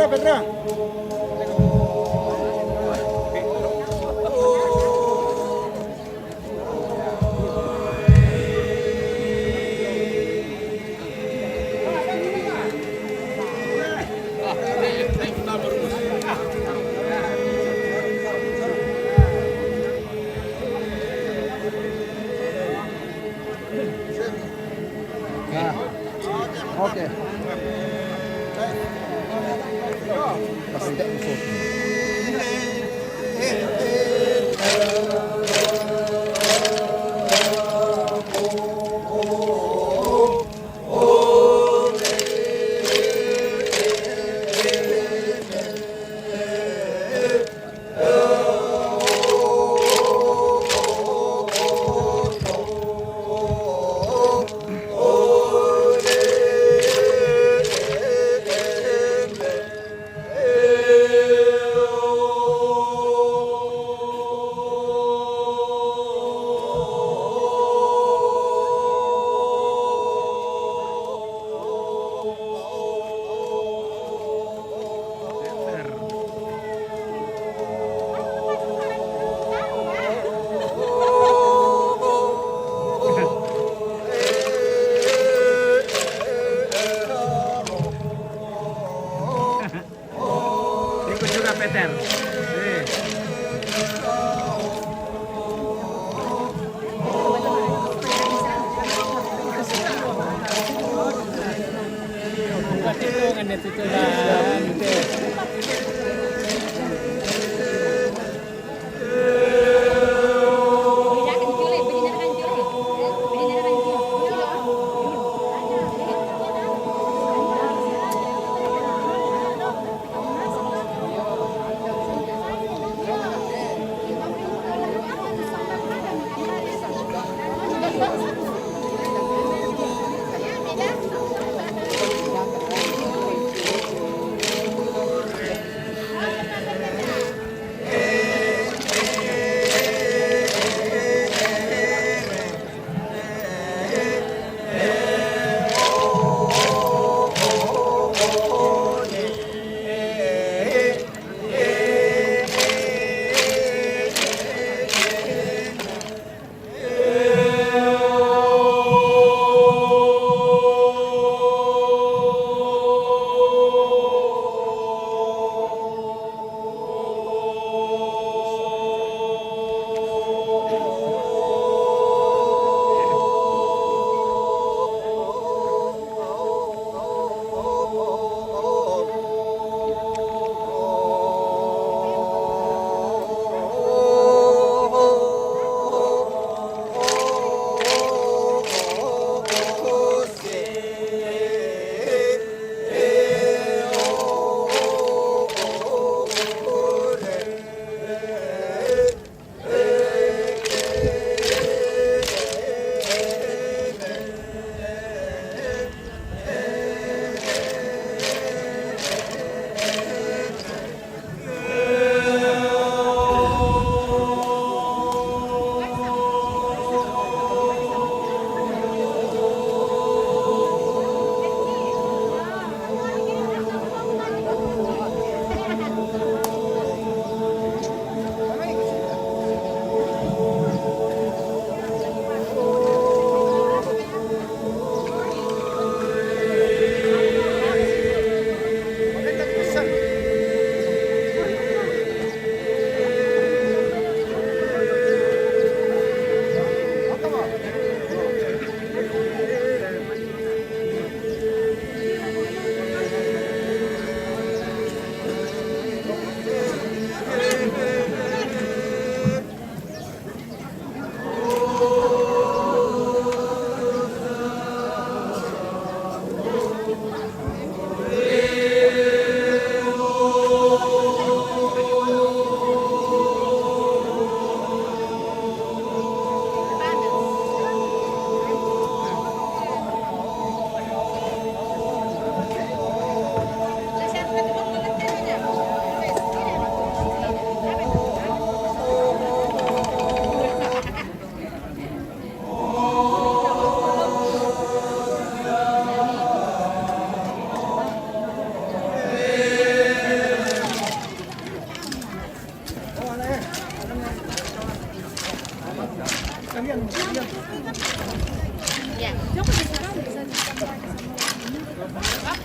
Petra, Petra. Oke. Pasti tidak musuh. Ikut juga Peter. Buat itu kan dia tutulan.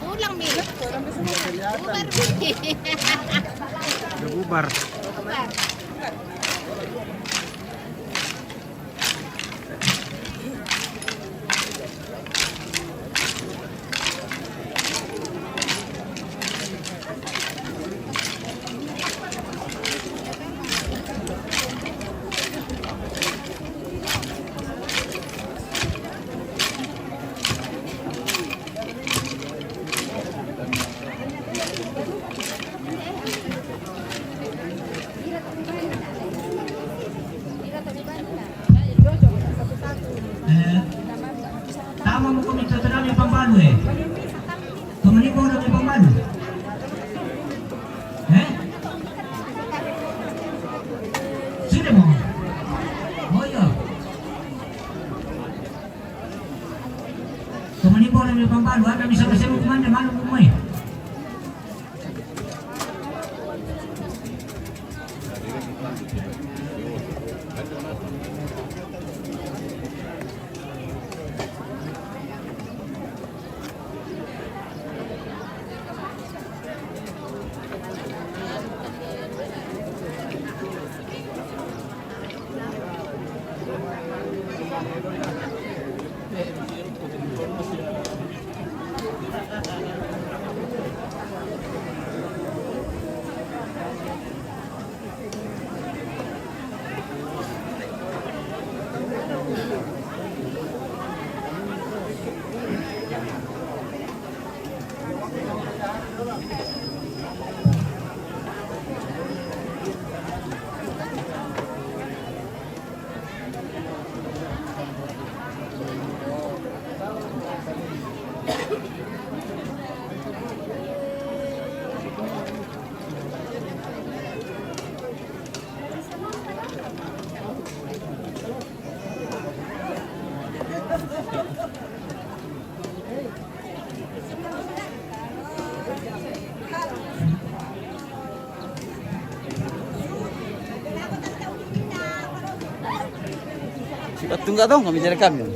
Ulang Mi. Bubar Mi. Udah bubar. Bubar. Tama mo kung ito na yung pambalo eh. Tumani ko na yung pambalo. Eh? Sino mo? Oh iya. Tumani ko na yung pambalo. Ada bisa kasi mo kumanda, malo mo eh. Sikat tu enggak dong kami direkam ya.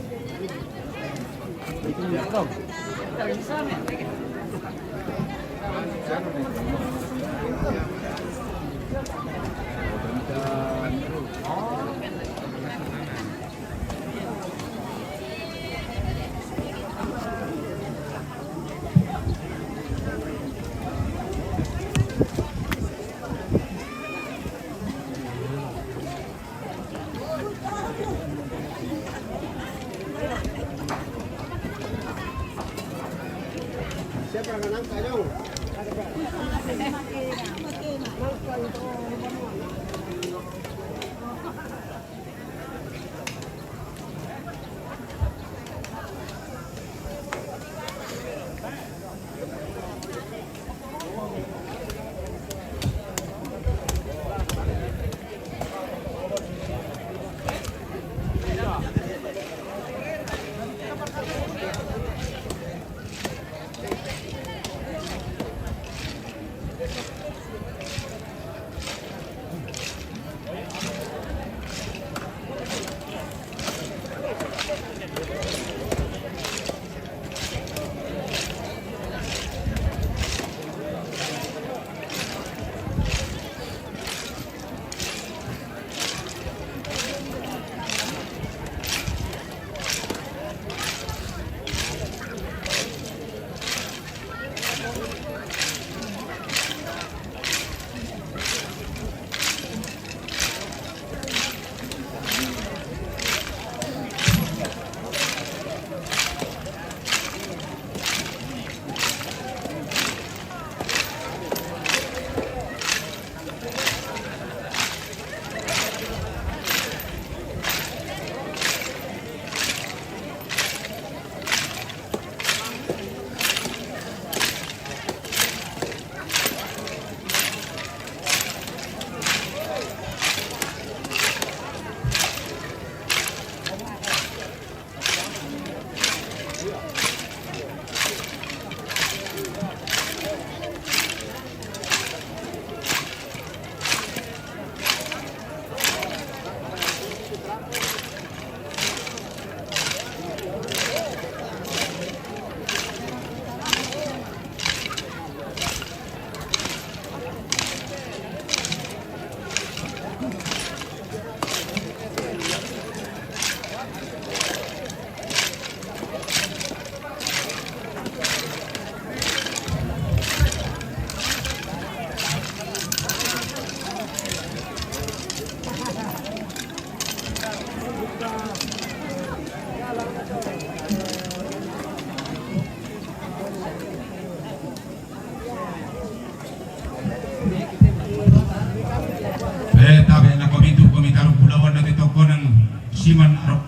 siman arok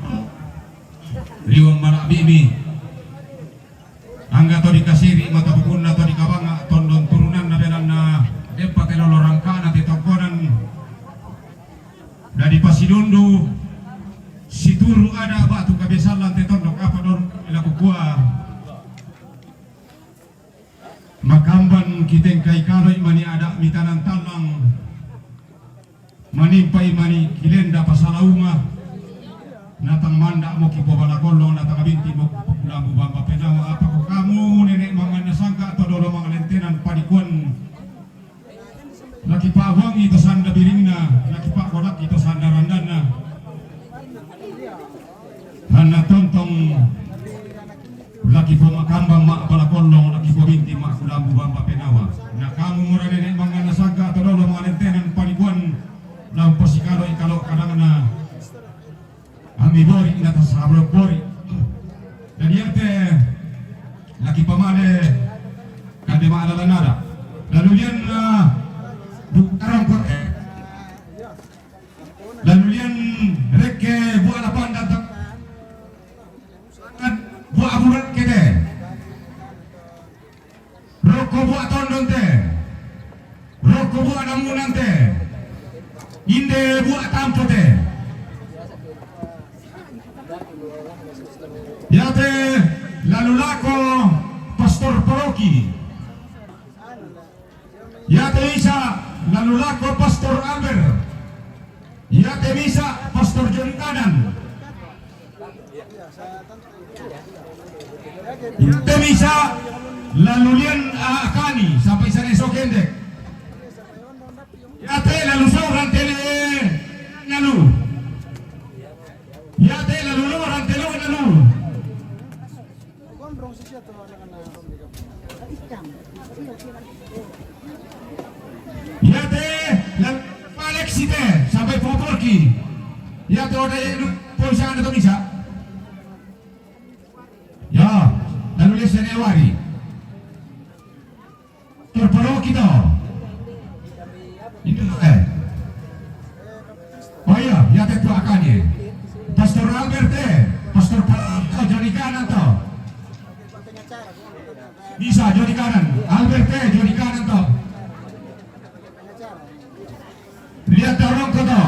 riwang malak bibi angga to dikasiri mata bukuna to dikabanga tondon turunan na benan na dempa telolorang kana titokonan dari pasidundu situru ada batu kabesalan tetondok apa don ilakukua makamban kiteng kai kaloi mani ada mitanan talang manimpai mani kilenda pasalaunga natang manda mo kipobala kolong natang abinti mo lambu bamba penawa apa ko kamu nenek mangan nasangka atau dolo mangan lentenan padikuan laki pawang itu sanda biringna laki pak kolak itu sanda randana hana tontong laki pemakambang mak bala kolong laki pobinti mak lambu bamba penawa na kamu murah nenek mangan nasangka atau dolo mangan lentenan padikuan lam posikalo ikalo kadangana ami bori ina tasabro bori dan yarte laki pamale kande maalala nada lalu lian bukarang ko lalu lian reke buala panda buat aburat kete roko buat tondon te roko buat namunan te inde buat tampo te yate lalu lako pastor paroki yate isa lalu lako pastor Amber yate bisa pastor John Kanan yate bisa lalu lian akani sampai sana esok kendek yate lalu sauran tele lalu yate lalu orang tele lalu yate lalu Alexite sampai Poporki yate ada yang polisian atau bisa ya lalu lesen ewari terperoki to itu oh iya yate tu akannya Pastor Albert Pastor Joni Kanan to bisa Joni Kanan Albert Joni Kanan to lihat dorong ko to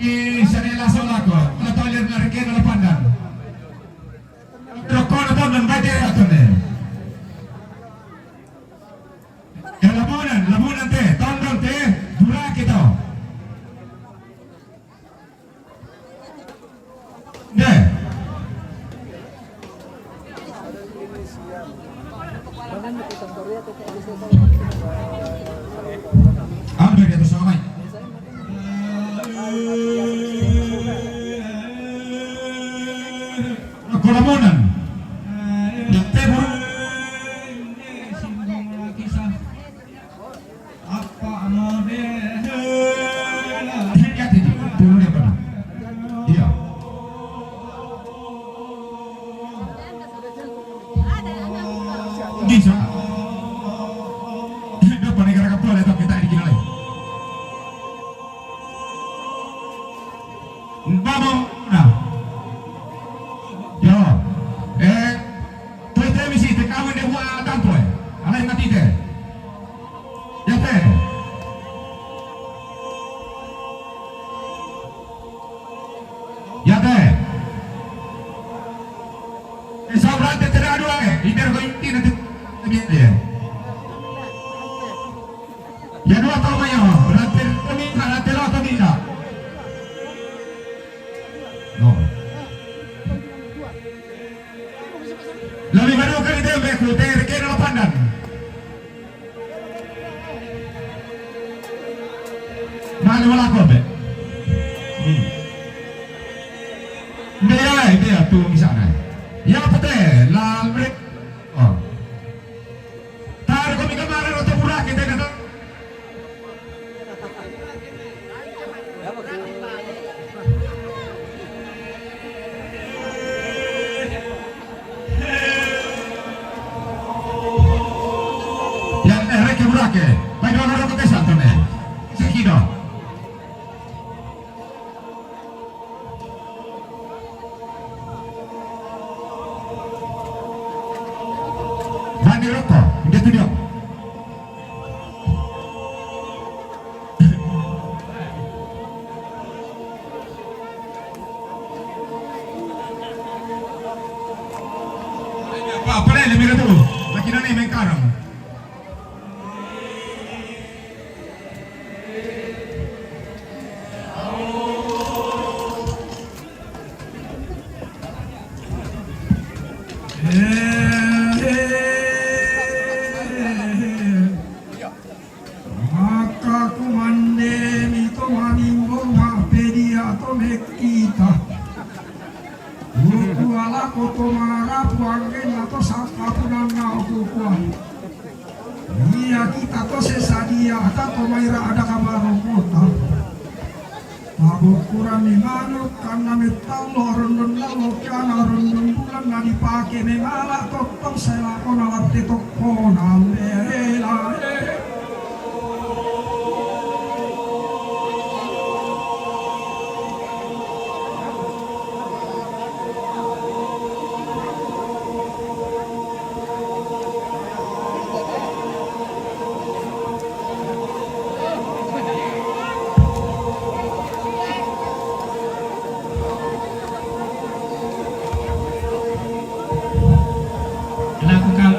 i sanela solako atau lihat narikena la pandan rokona to nan bade atone lamunan te tondon te dura kita ne Albert itu samai Kolamonan yang tebur apa amore lihat ini turun dia pernah iya bisa dapat negara kapal atau kita di kini Babo, nah, yo, tuh misi te kawan dia buat tampo, alai mati te, ya te, ya te, sauran te teradu ider ko inti nanti dia, ya dua tahun mayo, berarti kami kalau terus atau tidak. Lebih baru kali dia beku terkena la pandan. Mana wala ko be? Dia tu misalnya. Ya pete la break. Oh. Tar ko mi kamera ro te pura kita kata. Burake, pai do ro ko tesa tone. Sekido. rokok, dia tuh. Apa nih lebih dulu? Lagi nani main karang. Maka kumande mito maningo ngapedia to mekita. Buku ala koto mara puanggen atau saka punanga ukukuan. Iya kita to sesadia atau maira ada kabar kota. Pabukuran ni manuk karena metal lorun lalu kana rundun bulan na dipake mengala totong sela kona latte tokona lela.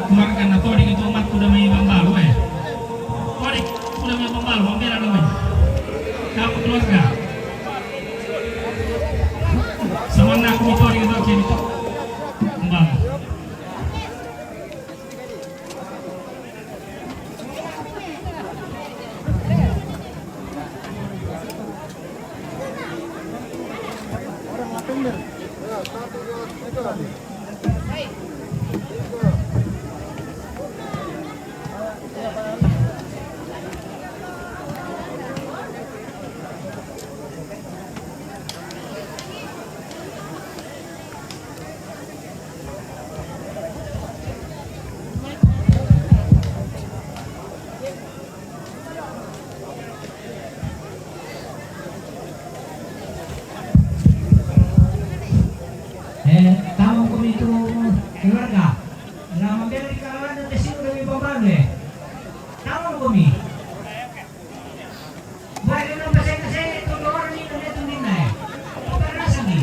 Keluarkan atau dengan tomat kuda may pambalu Kodik kuda may pambalu hampir ano kamu keluarga sama nak aku itu dengan token itu pambalu tamu kami itu keluarga nama beli di kalangan dan tesir kami pembantu tamu kami baik dengan bahasa Inggris itu orang ini dan itu nina bukan rasa ni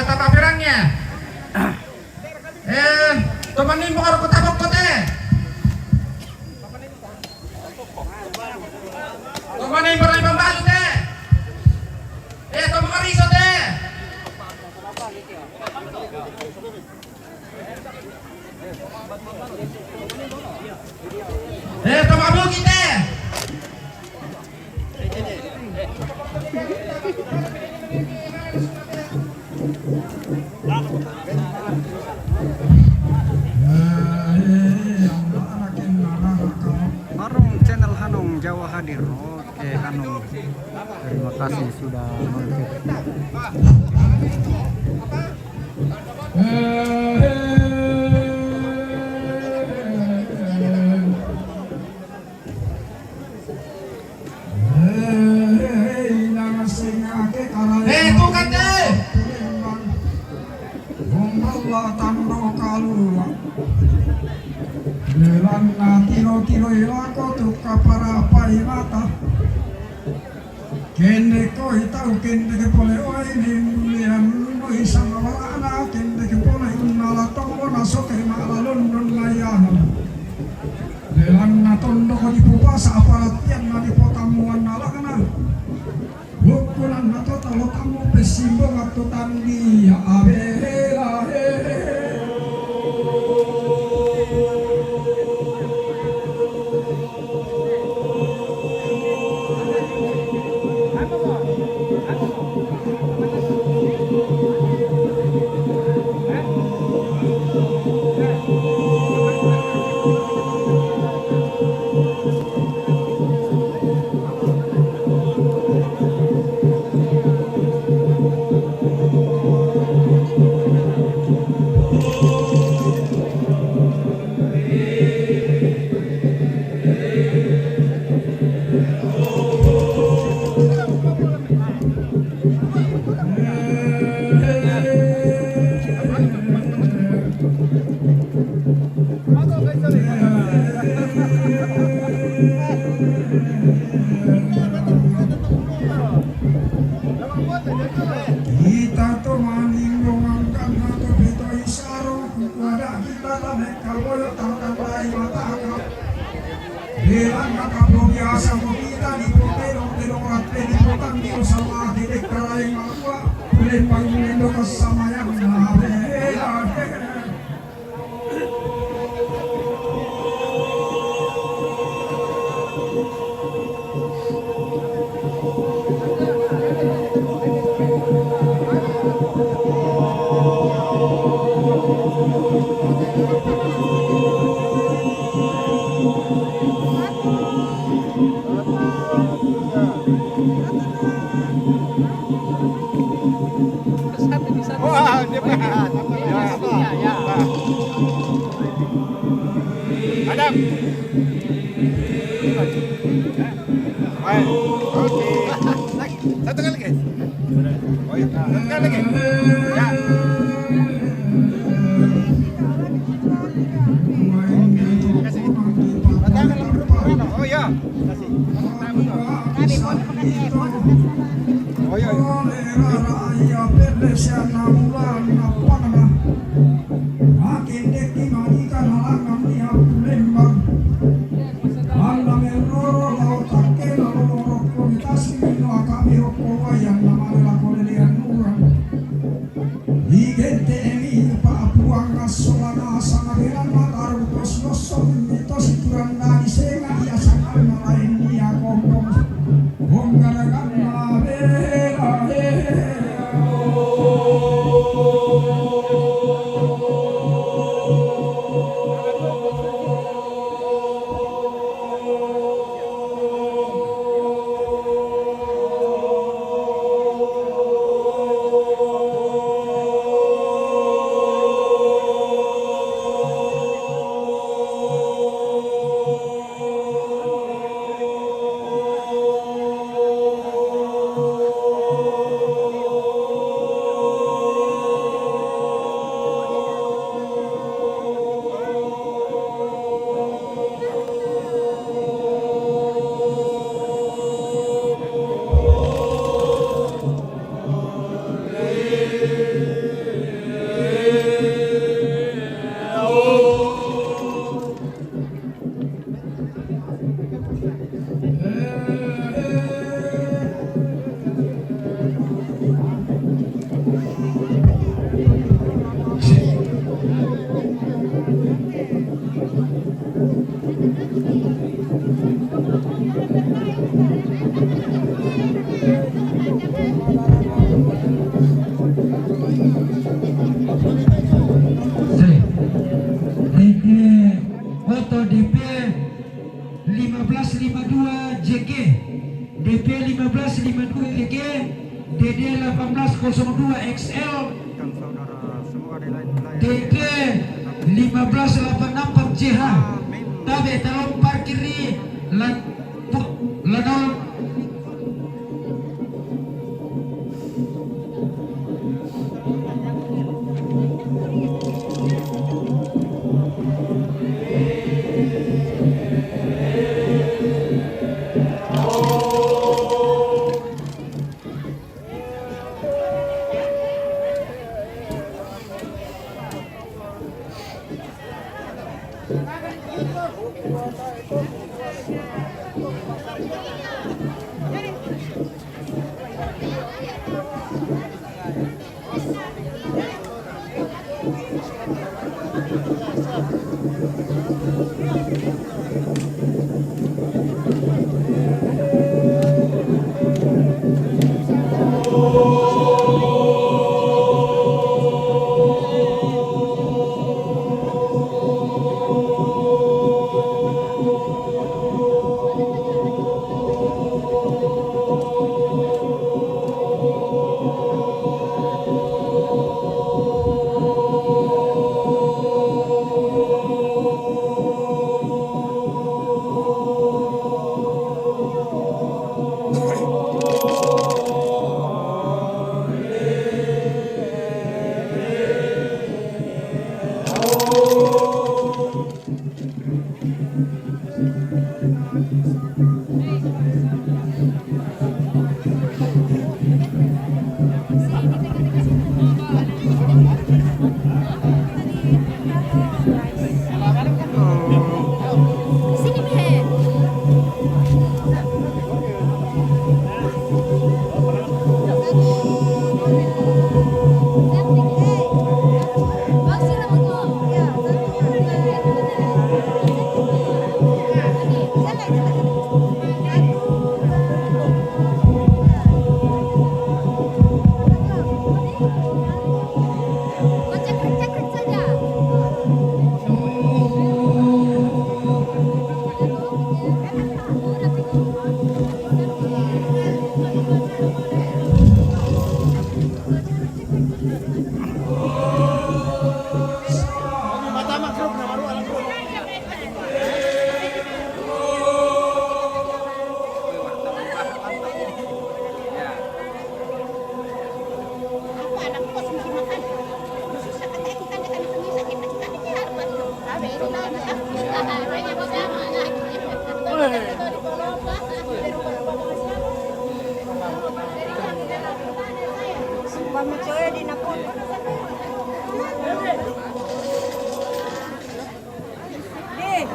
Tata pirangnya. Temenin mo karo ketabok kote. Temenin mo rin pambalu te. Tomo kariso te. Tomo abugi te. Marung channel Hanung Jawa hadir. Oke Hanung, terima kasih sudah nonton. Bukan deh. Allah tando kalua. Lelanna tiro ilako tukka para paimata. Kende koi tau kende ke pole oi nimbulian noi sama wala kende ke pole unala tongo na soke mala london layana. Lelanna tondo ko di pupasa aparatian na di potamuan nalakana. Bukunan na to talo tamu pesimbo ngatu tandi ya abela mata mereka boyo tangkan lain mata akap. Bilang nakablo biasa mo kita di potero ate di potang di sama dedek kalayang makwa. Boleh panggilin kasama yang nabela. Wah, dia berat. Ya. Adam. Baik. Oke. Satu kali lagi. Oh ya. Satu kali lagi. Ya. Oh ya. Kasih. Oh ya. Foto DP 1552 JK, DP 1552 JK, DD 1802 XL, DD 1586 JH. Tabe talong parkiri lanol. Pamicoy din ako. Din.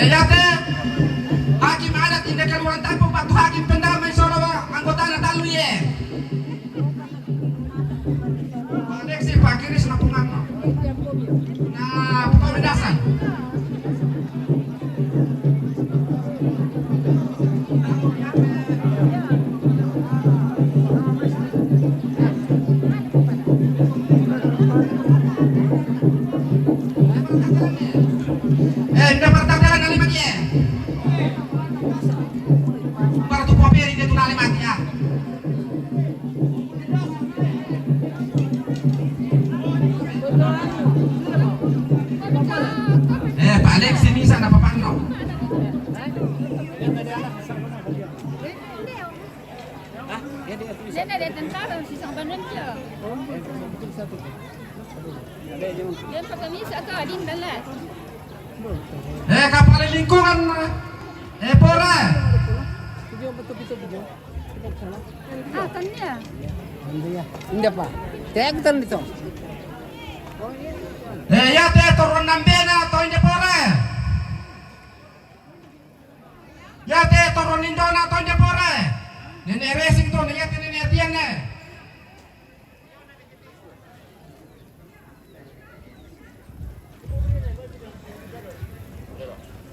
Ya teh, hakim adat tindak keluaran tampung Pak Hakim pendamai Solo anggota anak talu ye. Padek si Pak Kiri senapungan. Nah, pemendasan. Dapat tanggalan kali mati ya. Baru tuh kopi ini tuh kali mati ya. Pak Alex ini sana Pak Pangno. Dia ada tentara si sang banan dia. Dia pakai misa ke adin dalas. Kapal lingkungan Pora. Ah, tanya. Hindi pa. Tegtan dito. Ya teh turun nambena atau ini Pora. Ya teh turun Indona atau ini Pora. Nenek racing tuh nih ya nenek tiang nih.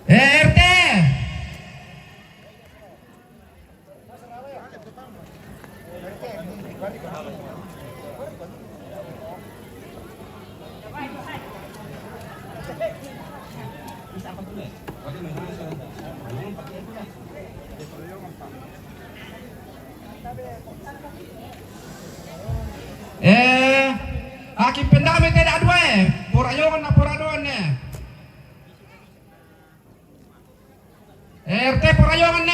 RT. Hakim pendamai tidak dua Purayon na Puradon RT Purayon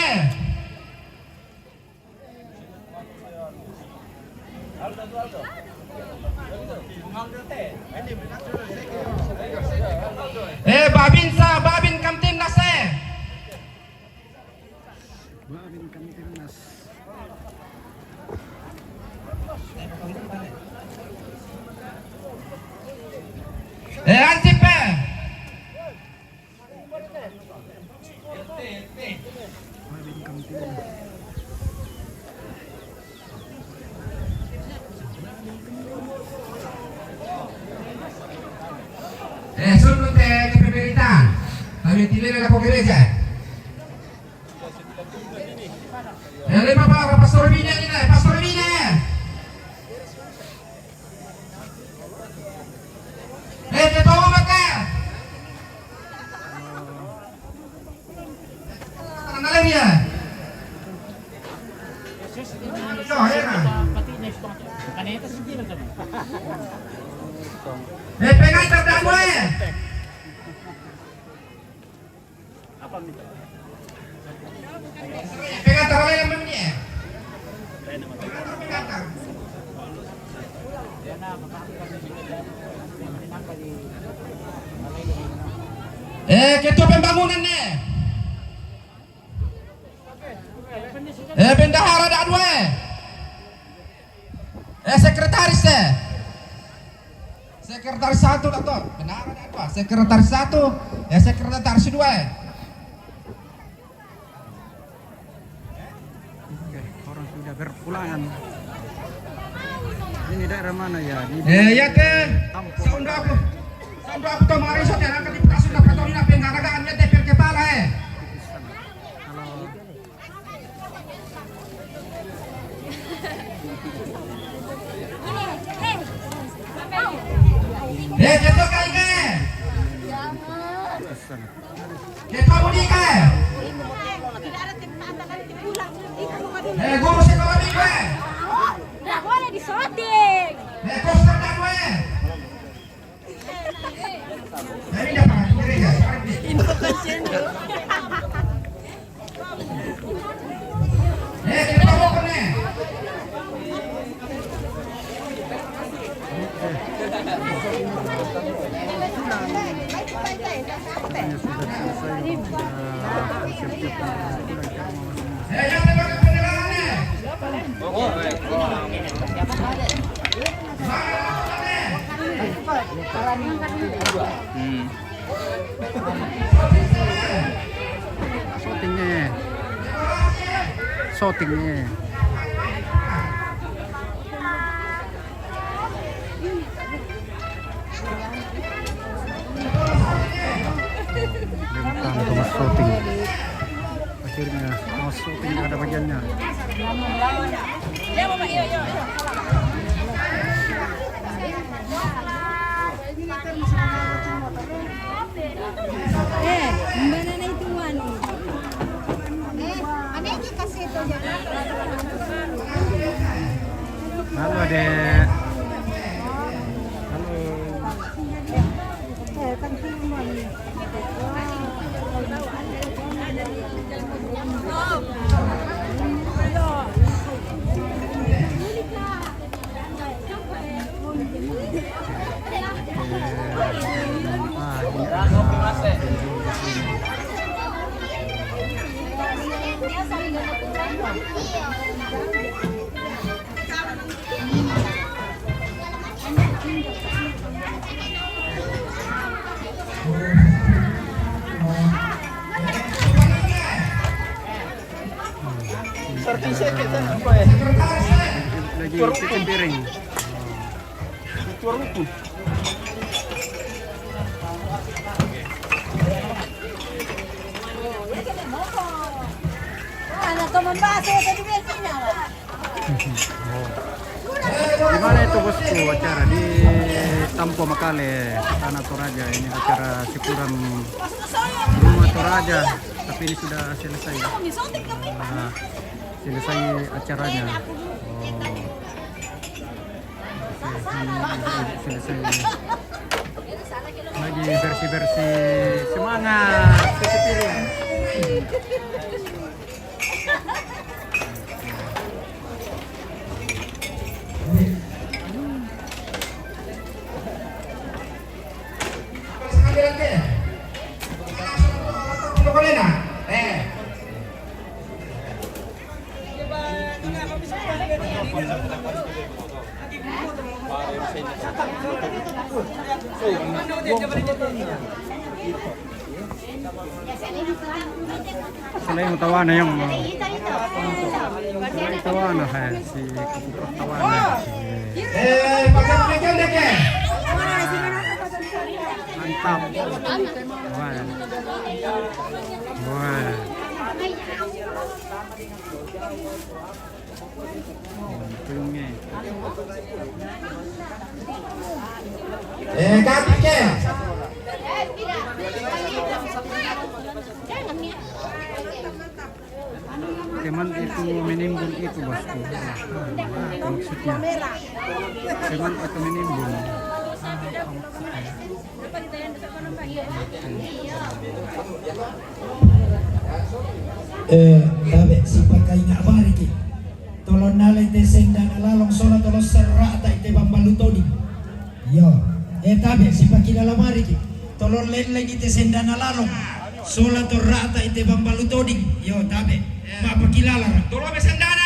Babin Kamtimnas Babin Kamtimnas. Ansip Babin Kamtimnas. Sunod ke pemerintahan. Kami tidak ada gereja. Lima Pak Pastor Bina ini, Pastor Bina. Dia tahu maka. Mana dia? Yo, ya. Pengen terdakwa. Pengen taruh yang mana? Ketua pembangunan nih. Bendahara ada dua. Sekretaris deh. Sekretaris satu Dokter. Bendahara ada dua. Sekretaris satu. Sekretaris dua. Oke, orang sudah berpulangan. Ini daerah mana ya? Ya ke Sunda aku tuh marisot ya akan dibuka Sunda Katolina pengaragaannya DPR kepala Ketua kaike. Ketua Budika. Guru sekolah minggu. Nggak boleh disoting. Poster dan gue. Ini dapat gereja. Kita bawa nih. Yang dapat penilaiannya. Shootingnya. Bintang Thomas shooting. Akhirnya Thomas shooting ada bagiannya. Mana na itu ano? Ano yung kasi ito dyan? Halo adek. Halo. Lagi cuci piring. Ano to mambaso tadi bensin Gimana itu bosku acara di Tampo Makale, Tanah Toraja? Ini acara syukuran Rumah Toraja, tapi ini sudah selesai. Nah, selesai acaranya. Selesai. Lagi bersih-bersih, semangat cuci piring. Selain tawana yang tawana si tawana. Mantap. Wah. Tuyungnya. Kapke. Teman itu menimbun itu bosku. Maksudnya. Teman itu menimbun. Dabe si pakai nga bariki. Tolong nalay te senda nalalong sola tolos serata ite bambalutodi. Yo, dabe si pakila lamariki. Tolong len ite senda nalalong sola torata ite bambalutodi. Yo, dabe. Mapakilala. Tolong besendana.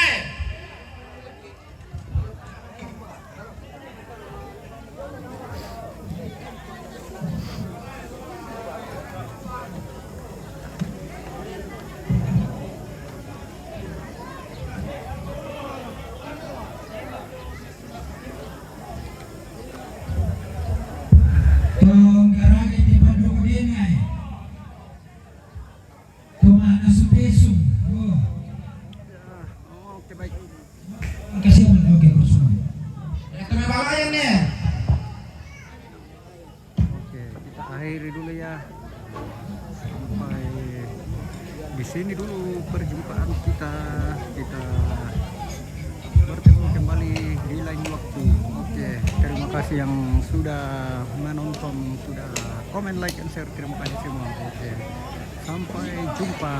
Akhiri dulu ya, sampai di sini dulu perjumpaan kita bertemu kembali di lain waktu. Oke, terima kasih yang sudah menonton, sudah komen, like, and share. Terima kasih semua. Oke, sampai jumpa.